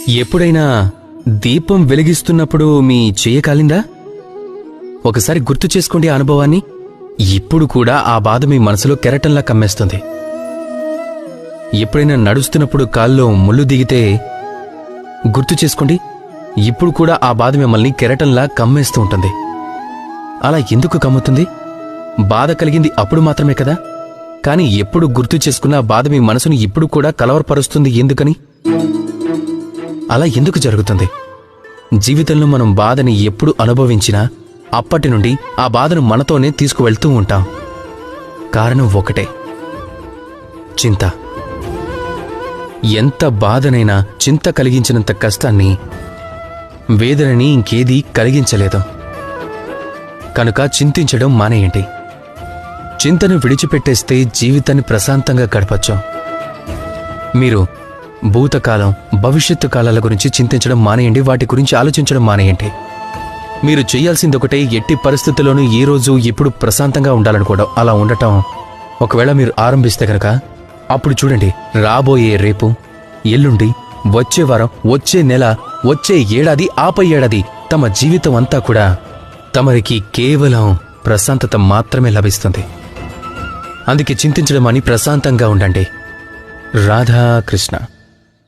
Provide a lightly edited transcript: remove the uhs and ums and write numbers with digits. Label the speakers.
Speaker 1: ఎప్పుడైనా దీపం వెలిగిస్తున్నప్పుడు మీ చెయ్యి కాలిందా? ఒకసారి గుర్తు చేసుకోండి ఆ అనుభవాన్ని. ఇప్పుడు కూడా ఆ బాధ మీ మనసులో కెరటంలా కమ్మేస్తుంది. ఎప్పుడైనా నడుస్తున్నప్పుడు కాల్లో ముళ్ళు దిగితే గుర్తు చేసుకోండి, ఇప్పుడు కూడా ఆ బాధ మిమ్మల్ని కెరటంలా కమ్మేస్తూ ఉంటుంది. అలా ఎందుకు కమ్ముతుంది? బాధ కలిగింది అప్పుడు మాత్రమే కదా. కాని ఎప్పుడు గుర్తు చేసుకున్న ఆ బాధ మీ మనసును ఇప్పుడు కూడా కలవరపరుస్తుంది. ఎందుకని? అలా ఎందుకు జరుగుతుంది? జీవితంలో మనం బాధని ఎప్పుడు అనుభవించినా అప్పటి నుండి ఆ బాధను మనతోనే తీసుకువెళ్తూ ఉంటాం. కారణం ఒకటే, చింత. ఎంత బాధనైనా చింత కలిగించినంత కష్టాన్ని, వేదనని ఇంకేదీ కలిగించలేదు. కనుక చింతించడం మానేయండి. చింతను విడిచిపెట్టేస్తే జీవితాన్ని ప్రశాంతంగా గడపచ్చు. మీరు భూతకాలం, భవిష్యత్తు కాలాల గురించి చింతించడం మానేయండి. వాటి గురించి ఆలోచించడం మానేయండి. మీరు చేయాల్సిందొకటే, ఎట్టి పరిస్థితుల్లోనూ ఈ రోజు ఇప్పుడు ప్రశాంతంగా ఉండాలనుకోవడం. అలా ఉండటం ఒకవేళ మీరు ఆరంభిస్తే కనుక అప్పుడు చూడండి, రాబోయే రేపు, ఎల్లుండి, వచ్చే వారం, వచ్చే నెల, వచ్చే ఏడాది, ఆపై ఏడాది, తమ జీవితం అంతా కూడా తమరికి కేవలం ప్రశాంతత మాత్రమే లభిస్తుంది. అందుకే చింతించడం అని ప్రశాంతంగా ఉండండి. రాధాకృష్ణ.